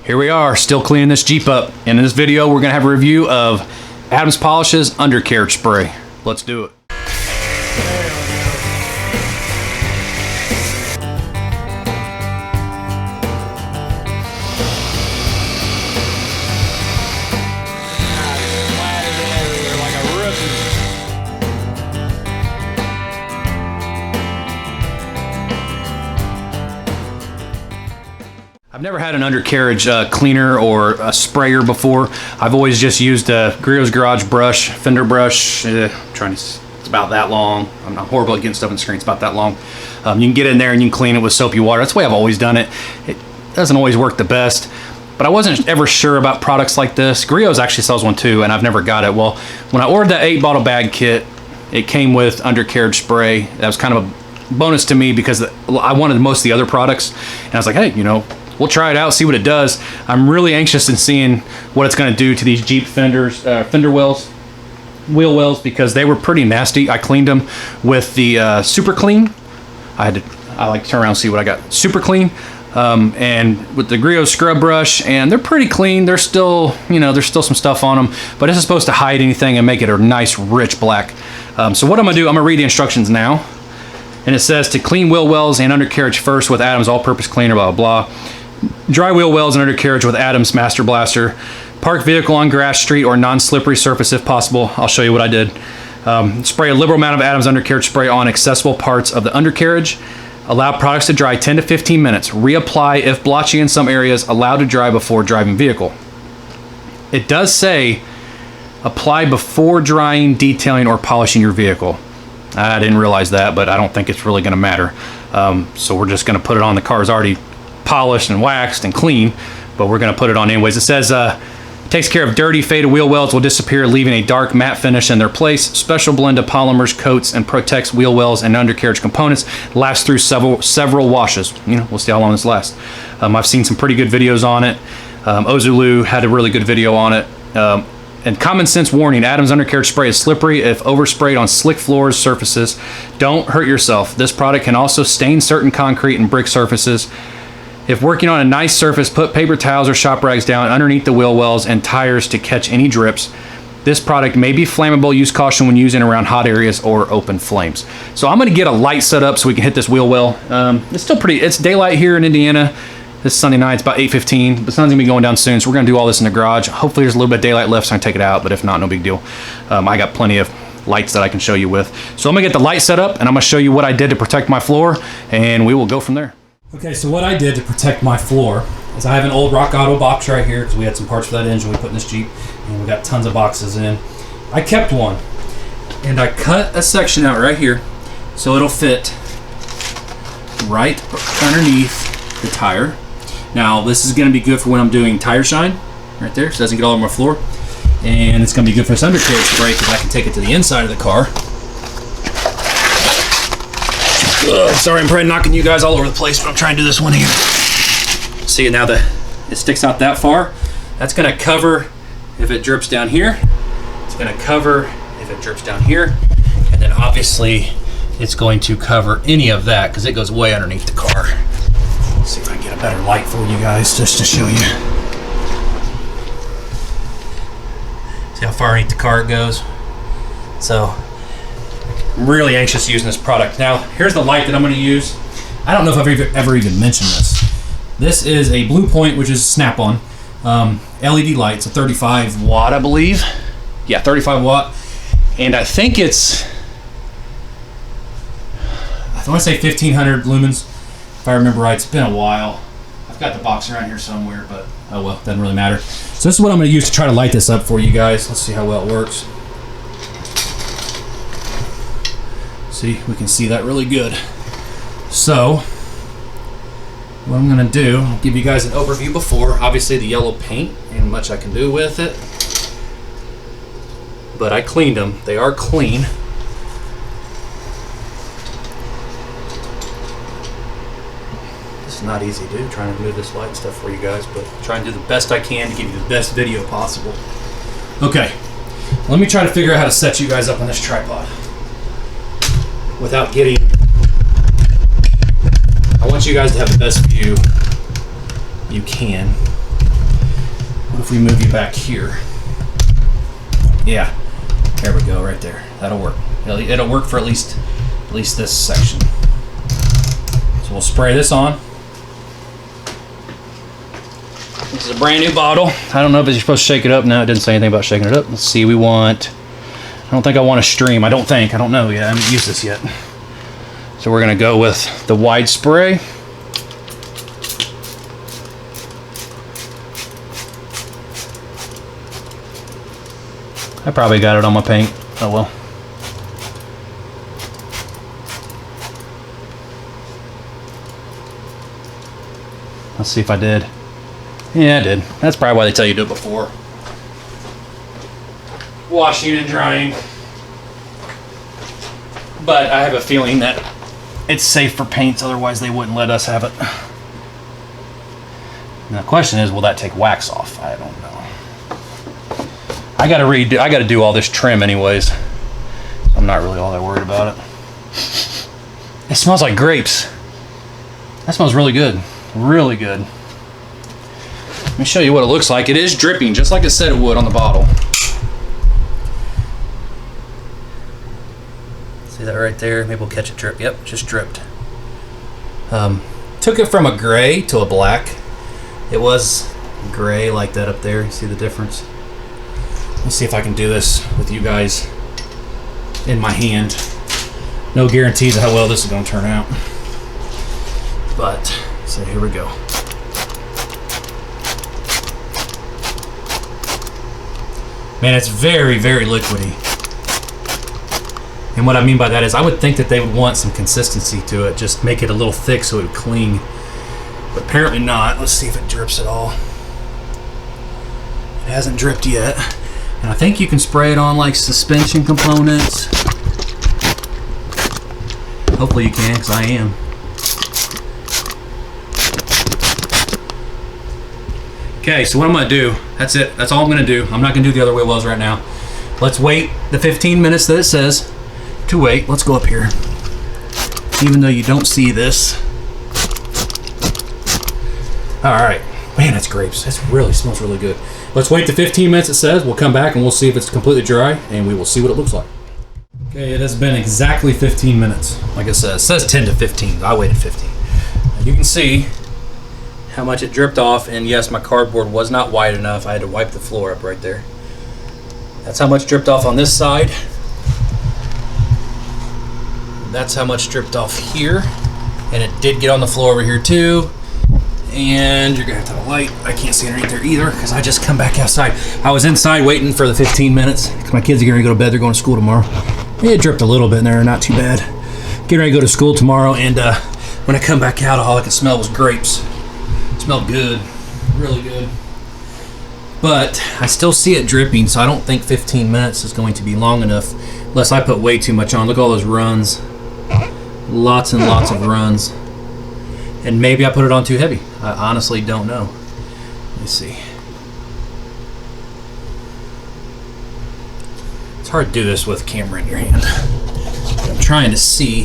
Here we are, still cleaning this Jeep up. And in this video, we're gonna have a review of Adams Polish's Under-Carriage Spray. Let's do it. I've never had an undercarriage cleaner or a sprayer before. I've always just used a Griot's Garage brush, fender brush. It's about that long. I'm not horrible at getting stuff in the screen. It's about that long. You can get in there and you can clean it with soapy water. That's the way I've always done it. It doesn't always work the best, but I wasn't ever sure about products like this. Griot's actually sells one too, and I've never got it. Well, when I ordered that 8-bottle bag kit, it came with undercarriage spray. That was kind of a bonus to me because I wanted most of the other products, and I was like, hey, you know, we'll try it out, see what it does. I'm really anxious in seeing what it's going to do to these Jeep fenders, fender wells, wheel wells, because they were pretty nasty. I cleaned them with the Super Clean. I like to turn around and see what I got. Super Clean, and with the Griot scrub brush, and they're pretty clean. There's still, you know, there's still some stuff on them, but this is supposed to hide anything and make it a nice, rich black. So what I'm gonna do, I'm gonna read the instructions now. And it says to clean wheel wells and undercarriage first with Adams all-purpose cleaner, blah, blah, blah. Dry wheel wells and undercarriage with Adams Master Blaster. Park vehicle on grass, street, or non-slippery surface if possible. I'll show you what I did. Spray a liberal amount of Adams undercarriage spray on accessible parts of the undercarriage. Allow products to dry 10 to 15 minutes. Reapply if blotchy in some areas. Allow to dry before driving vehicle. It does say apply before drying, detailing, or polishing your vehicle. I didn't realize that, but I don't think it's really going to matter. So we're just going to put it on. The car's already polished and waxed and clean, but we're going to put it on anyways. It says takes care of dirty, faded wheel wells, will disappear, leaving a dark matte finish in their place. Special blend of polymers, coats, and protects wheel wells and undercarriage components. Lasts through several washes. You know, we'll see how long this lasts. I've seen some pretty good videos on it. Ozulu had a really good video on it. And common sense warning, Adams undercarriage spray is slippery if oversprayed on slick floors, surfaces. Don't hurt yourself. This product can also stain certain concrete and brick surfaces. If working on a nice surface, put paper towels or shop rags down underneath the wheel wells and tires to catch any drips. This product may be flammable. Use caution when using around hot areas or open flames. So I'm gonna get a light set up so we can hit this wheel well. It's still pretty, it's daylight here in Indiana. This Sunday night, it's about 8:15. The sun's gonna be going down soon, so we're gonna do all this in the garage. Hopefully there's a little bit of daylight left, so I can take it out, but if not, no big deal. I got plenty of lights that I can show you with. So I'm gonna get the light set up, and I'm gonna show you what I did to protect my floor, and we will go from there. Okay, so what I did to protect my floor is I have an old Rock Auto box right here, because we had some parts for that engine we put in this Jeep, and we got tons of boxes in. I kept one, and I cut a section out right here, so it'll fit right underneath the tire. Now, this is going to be good for when I'm doing tire shine, right there, so it doesn't get all over my floor. And it's going to be good for this undercarriage spray because I can take it to the inside of the car. Ugh, sorry, I'm probably knocking you guys all over the place, but I'm trying to do this one here. See, now that it sticks out that far, that's going to cover if it drips down here. It's going to cover if it drips down here. And then obviously, it's going to cover any of that because it goes way underneath the car. Let's see if I can get a better light for you guys just to show you. See how far underneath the car it goes? So, I'm really anxious using this product. Now, here's the light that I'm going to use. I don't know if I've ever even mentioned this. This is a Blue Point, which is snap-on LED light. It's a 35 watt, I believe. Yeah, 35 watt. And I think it's, I want to say 1500 lumens. If I remember right, it's been a while. I've got the box around here somewhere, but oh well, doesn't really matter. So this is what I'm going to use to try to light this up for you guys. Let's see how well it works. See, we can see that really good. So, what I'm going to do, I'll give you guys an overview before. Obviously the yellow paint, ain't much I can do with it. But I cleaned them. They are clean. Not easy to do, trying to move this light and stuff for you guys, but trying to do the best I can to give you the best video possible. Okay, let me try to figure out how to set you guys up on this tripod without getting, I want you guys to have the best view you can. What if we move you back here? Yeah, there we go, right there. That'll work. It'll work for at least this section. So we'll spray this on. This is a brand new bottle. I don't know if you're supposed to shake it up. No, it didn't say anything about shaking it up. Let's see, I don't think I want a stream. I don't know yet. I haven't used this yet. So we're gonna go with the wide spray. I probably got it on my paint. Oh well. Let's see if I did. Yeah, I did. That's probably why they tell you to do it before. Washing and drying. But I have a feeling that it's safe for paints, otherwise they wouldn't let us have it. And the question is, will that take wax off? I don't know. I gotta do all this trim anyways. So I'm not really all that worried about it. It smells like grapes. That smells really good. Really good. Let me show you what it looks like. It is dripping, just like it said it would on the bottle. See that right there? Maybe we'll catch a drip. Yep, just dripped. Took it from a gray to a black. It was gray like that up there. See the difference? Let's see if I can do this with you guys in my hand. No guarantees of how well this is going to turn out. But, so here we go. Man, it's very, very liquidy. And what I mean by that is I would think that they would want some consistency to it. Just make it a little thick so it would cling. But apparently not. Let's see if it drips at all. It hasn't dripped yet. And I think you can spray it on like suspension components. Hopefully you can, because I am. Okay, so what I'm going to do, that's it. That's all I'm going to do. I'm not going to do the other wheel wells right now. Let's wait the 15 minutes that it says to wait. Let's go up here. Even though you don't see this. All right. Man, that's grapes. That really smells really good. Let's wait the 15 minutes it says. We'll come back and we'll see if it's completely dry, and we will see what it looks like. Okay, it has been exactly 15 minutes. Like it says 10 to 15. I waited 15. Now you can see how much it dripped off, and yes, my cardboard was not wide enough. I had to wipe the floor up right there. That's how much dripped off on this side. That's how much dripped off here, and it did get on the floor over here too. And you're gonna have to have a light. I can't see underneath there either because I just come back outside. I was inside waiting for the 15 minutes because my kids are gonna go to bed. They're going to school tomorrow. It dripped a little bit in there, not too bad. Getting ready to go to school tomorrow, and when I come back out, all I could smell was grapes. It smelled good, really good. But I still see it dripping, so I don't think 15 minutes is going to be long enough unless I put way too much on. Look at all those runs. Lots and lots of runs. And maybe I put it on too heavy. I honestly don't know. Let me see. It's hard to do this with a camera in your hand. I'm trying to see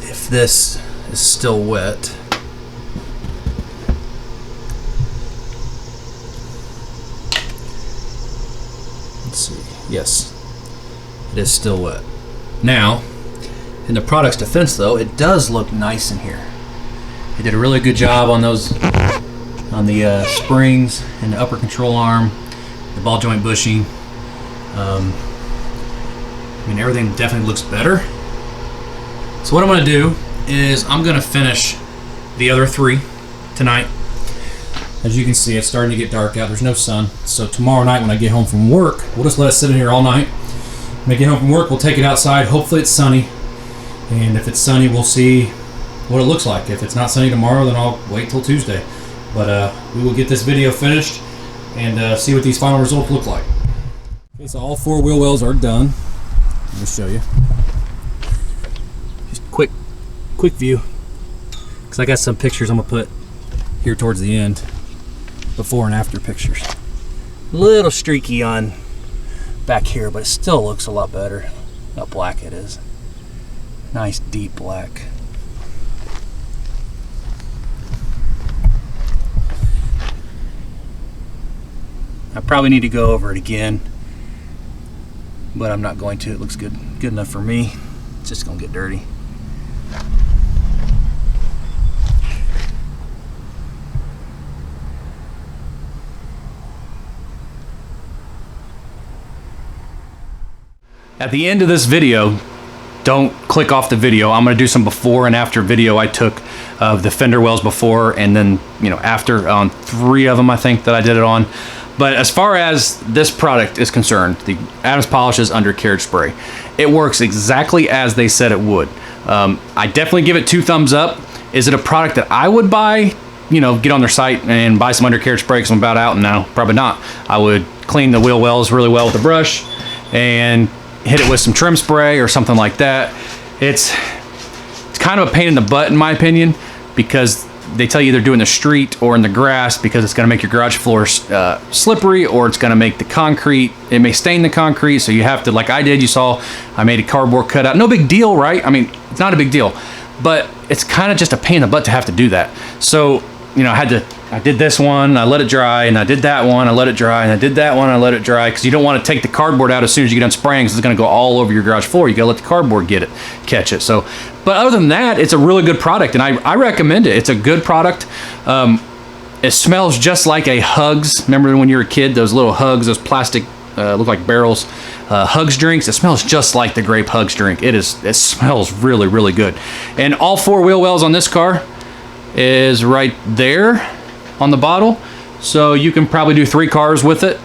if this is still wet. Let's see. Yes, it is still wet. Now, in the product's defense though, it does look nice in here. They did a really good job on those, on the springs and the upper control arm, the ball joint bushing. I mean, everything definitely looks better. So what I'm going to do is I'm going to finish the other three tonight. As you can see, it's starting to get dark out. There's no sun. So tomorrow night when I get home from work, we'll just let it sit in here all night. When I get home from work, we'll take it outside. Hopefully it's sunny. And if it's sunny, we'll see what it looks like. If it's not sunny tomorrow, then I'll wait till Tuesday. But we will get this video finished and see what these final results look like. Okay, so all 4 wheel wells are done. Let me show you. Just quick view, because I got some pictures I'm gonna put here towards the end, before and after pictures. A little streaky on back here, but it still looks a lot better. How black it is. Nice deep black. I probably need to go over it again, but I'm not going to. It looks good enough for me. It's just gonna get dirty. At the end of this video, don't click off the video. I'm going to do some before and after video I took of the fender wells before and then, you know, after on 3 of them I think that I did it on. But as far as this product is concerned, the Adams Polishes Under-Carriage Spray, it works exactly as they said it would. I definitely give it 2 thumbs up. Is it a product that I would buy? You know, get on their site and buy some Under-Carriage Spray because I'm about out? No, probably not. I would clean the wheel wells really well with a brush and hit it with some trim spray or something like that. It's kind of a pain in the butt in my opinion, because they tell you either do it in the street or in the grass because it's going to make your garage floor slippery, or it's going to make the concrete, it may stain the concrete, so you have to, like I did, you saw I made a cardboard cutout. No big deal, right? I mean, it's not a big deal, but it's kind of just a pain in the butt to have to do that. So, you know, I did this one, I let it dry, and I did that one, I let it dry, and I did that one, I let it dry, because you don't want to take the cardboard out as soon as you get done spraying, because it's going to go all over your garage floor. You got to let the cardboard catch it. So, but other than that, it's a really good product, and I recommend it. It's a good product. It smells just like a Hugs. Remember when you were a kid, those little Hugs, those plastic, look like barrels, Hugs drinks? It smells just like the grape Hugs drink. It smells really, really good. And all 4 wheel wells on this car is right there on the bottle, so you can probably do 3 cars with it.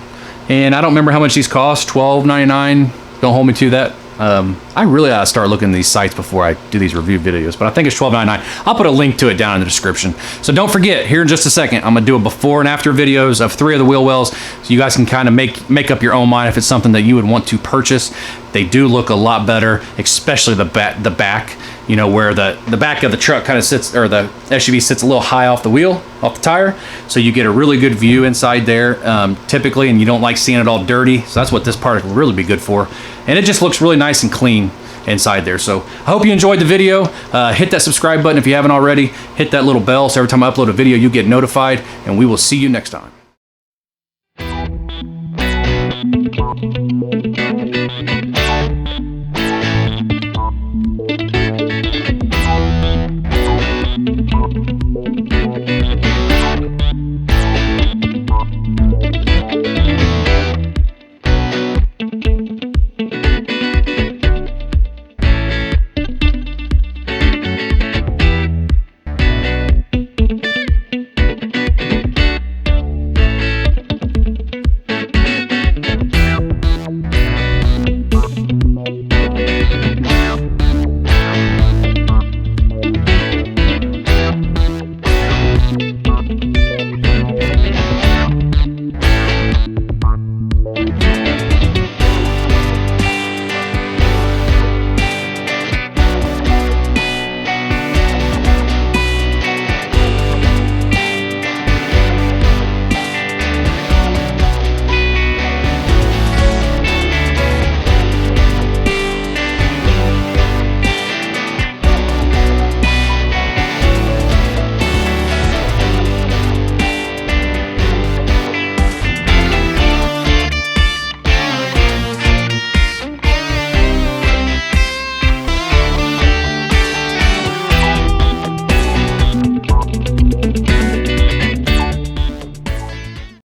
And I don't remember how much these cost, $12.99. Don't hold me to that. I really ought to start looking at these sites before I do these review videos, but I think it's $12.99. I'll put a link to it down in the description. So don't forget, here in just a second, I'm gonna do a before and after videos of 3 of the wheel wells, so you guys can kind of make up your own mind if it's something that you would want to purchase. They do look a lot better, especially the back. You know, where the back of the truck kind of sits, or the SUV sits a little high off the wheel, off the tire, so you get a really good view inside there, typically, and you don't like seeing it all dirty. So that's what this product will really be good for. And it just looks really nice and clean inside there. So I hope you enjoyed the video. Hit that subscribe button if you haven't already. Hit that little bell so every time I upload a video you get notified, and we will see you next time.